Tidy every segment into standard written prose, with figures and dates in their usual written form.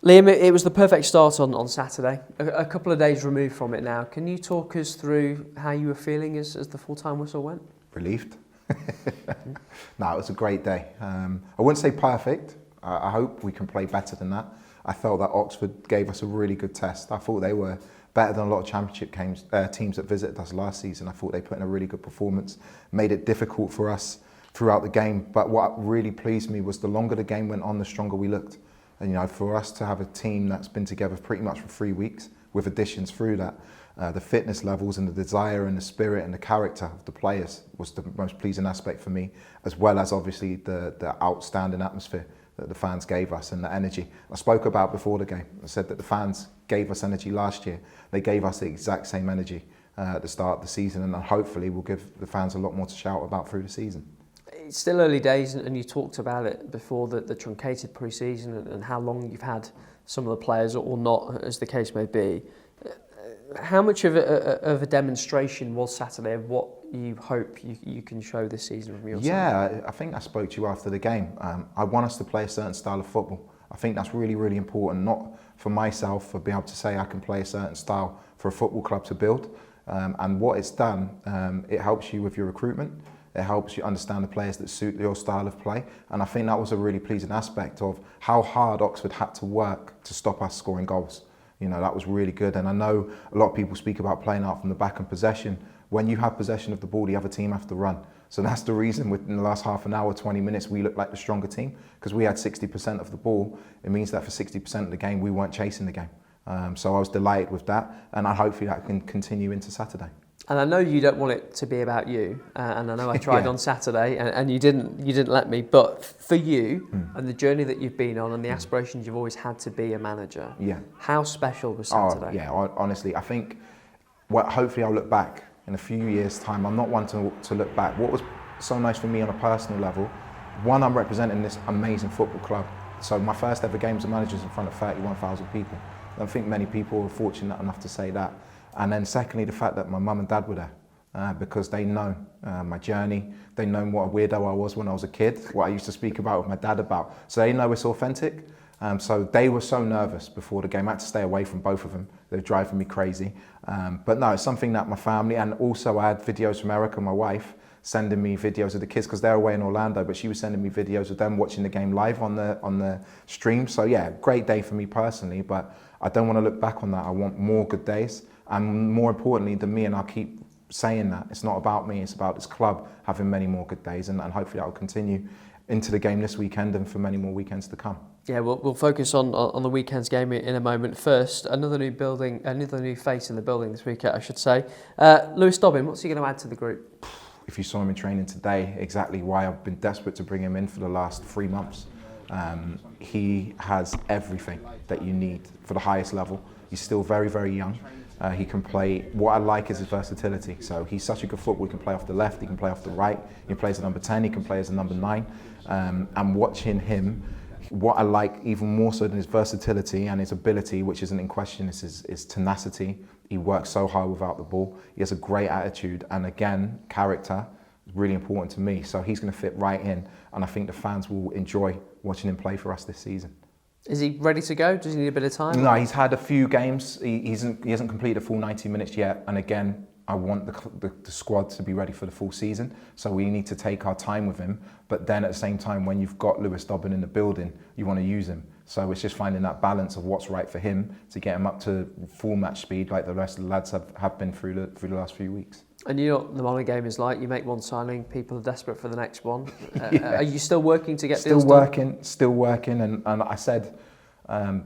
Liam, it was the perfect start on Saturday. A couple of days removed from it now. Can you talk us through how you were feeling as the full-time whistle went? Relieved. No, it was a great day. I wouldn't say perfect. I hope we can play better than that. I felt that Oxford gave us a really good test. I thought they were better than a lot of championship teams that visited us last season. I thought they put in a really good performance, made it difficult for us throughout the game. But what really pleased me was the longer the game went on, the stronger we looked. And you know, for us to have a team that's been together pretty much for 3 weeks, with additions through that, the fitness levels and the desire and the spirit and the character of the players was the most pleasing aspect for me, as well as obviously the outstanding atmosphere that the fans gave us and the energy. I spoke about before the game. I said that the fans gave us energy last year. They gave us the exact same energy at the start of the season, and hopefully we'll give the fans a lot more to shout about through the season. It's still early days, and you talked about it before, the truncated pre-season and how long you've had some of the players or not, as the case may be. How much of a demonstration was Saturday of what you hope you can show this season from your side? Yeah, I think I spoke to you after the game. I want us to play a certain style of football. I think that's really, really important, not for myself, for being able to say I can play a certain style for a football club to build. And what it's done, it helps you with your recruitment. It helps you understand the players that suit your style of play. And I think that was a really pleasing aspect of how hard Oxford had to work to stop us scoring goals. You know, that was really good. And I know a lot of people speak about playing out from the back and possession. When you have possession of the ball, the other team have to run. So that's the reason within the last half an hour, 20 minutes, we looked like the stronger team, because we had 60% of the ball. It means that for 60% of the game, we weren't chasing the game. So I was delighted with that. And hopefully that can continue into Saturday. And I know you don't want it to be about you, and I know I tried on Saturday, and you didn't let me. But for you and the journey that you've been on, and the aspirations you've always had to be a manager, how special was Saturday? Oh, yeah, honestly, I think hopefully I'll look back in a few years' time. I'm not one to look back. What was so nice for me on a personal level, one, I'm representing this amazing football club. So my first ever game as a manager is in front of 31,000 people. I don't think many people are fortunate enough to say that. And then secondly, the fact that my mum and dad were there, because they know my journey. They know what a weirdo I was when I was a kid, what I used to speak about with my dad about. So they know it's authentic. So they were so nervous before the game. I had to stay away from both of them. They were driving me crazy. But no, it's something that my family, and also I had videos from Erica, my wife, sending me videos of the kids, because they're away in Orlando, but she was sending me videos of them watching the game live on the stream. So yeah, great day for me personally, but I don't want to look back on that. I want more good days. And more importantly than me, and I'll keep saying that, it's not about me, it's about this club having many more good days, and hopefully that will continue into the game this weekend and for many more weekends to come. Yeah, we'll focus on the weekend's game in a moment. First, another new face in the building this weekend, I should say. Lewis Dobbin, what's he going to add to the group? If you saw him in training today, exactly why I've been desperate to bring him in for the last 3 months. He has everything that you need for the highest level. He's still very, very young. He can play, what I like is his versatility. So he's such a good footballer. He can play off the left, he can play off the right, he can play as a number 10, he can play as a number 9. And watching him, what I like even more so than his versatility and his ability, which isn't in question, is his tenacity. He works so hard without the ball. He has a great attitude, and again, character is really important to me. So he's going to fit right in, and I think the fans will enjoy watching him play for us this season. Is he ready to go? Does he need a bit of time? No, he's had a few games. He hasn't completed a full 90 minutes yet. And again, I want the squad to be ready for the full season. So we need to take our time with him. But then at the same time, when you've got Lewis Dobbin in the building, you want to use him. So it's just finding that balance of what's right for him to get him up to full match speed like the rest of the lads have been through the last few weeks. And you know what the modern game is like. You make one signing, people are desperate for the next one. Are you still working to get deals done? Still working. And I said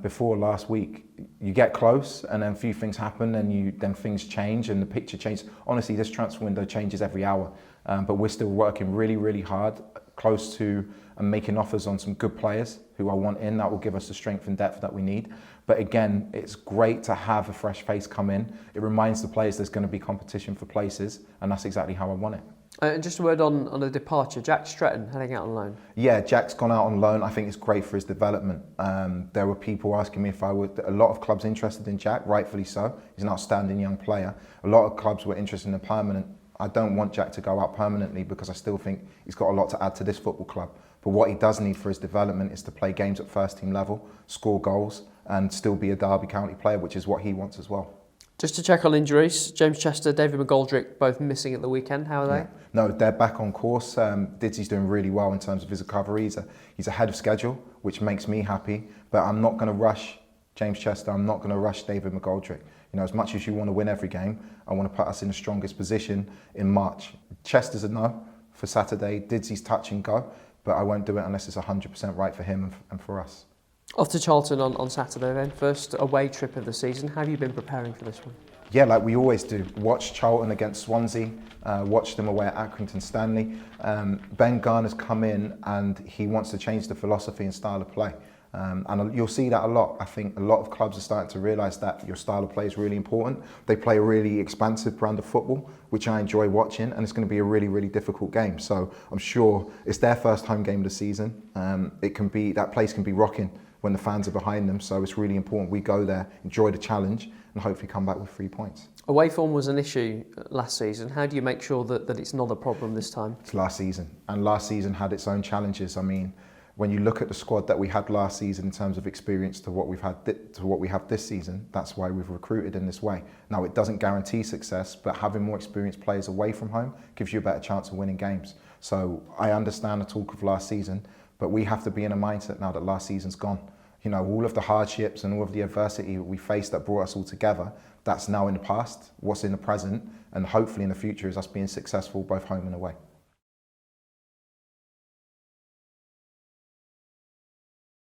before last week, you get close and then a few things happen and then things change and the picture changes. Honestly, this transfer window changes every hour. But we're still working really, really hard, close to and making offers on some good players who I want in. That will give us the strength and depth that we need. But again, it's great to have a fresh face come in. It reminds the players there's going to be competition for places, and that's exactly how I want it. And just a word on the departure, Jack Stretton heading out on loan. Yeah, Jack's gone out on loan. I think it's great for his development. There were people asking me if I would, a lot of clubs interested in Jack, rightfully so. He's an outstanding young player. A lot of clubs were interested in a permanent. I don't want Jack to go out permanently because I still think he's got a lot to add to this football club. But what he does need for his development is to play games at first team level, score goals, and still be a Derby County player, which is what he wants as well. Just to check on injuries, James Chester, David McGoldrick, both missing at the weekend. How are they? Yeah. No, they're back on course. Didzy's doing really well in terms of his recovery. He's ahead of schedule, which makes me happy. But I'm not going to rush James Chester. I'm not going to rush David McGoldrick. You know, as much as you want to win every game, I want to put us in the strongest position in March. Chester's a no for Saturday. Didzy's touch and go, but I won't do it unless it's 100% right for him and for us. Off to Charlton on Saturday then. First away trip of the season. How have you been preparing for this one? Yeah, like we always do. Watch Charlton against Swansea, watch them away at Accrington Stanley. Ben Garner's come in and he wants to change the philosophy and style of play. And you'll see that a lot. I think a lot of clubs are starting to realise that your style of play is really important. They play a really expansive brand of football, which I enjoy watching, and it's going to be a really, really difficult game. So I'm sure it's their first home game of the season. That place can be rocking when the fans are behind them. So it's really important we go there, enjoy the challenge, and hopefully come back with 3 points. Away form was an issue last season. How do you make sure that it's not a problem this time? It's last season, and last season had its own challenges. I mean, when you look at the squad that we had last season in terms of experience to what we have this season, that's why we've recruited in this way. Now, it doesn't guarantee success, but having more experienced players away from home gives you a better chance of winning games. So I understand the talk of last season, but we have to be in a mindset now that last season's gone. You know, all of the hardships and all of the adversity we faced that brought us all together, that's now in the past. What's in the present, and hopefully in the future is us being successful both home and away.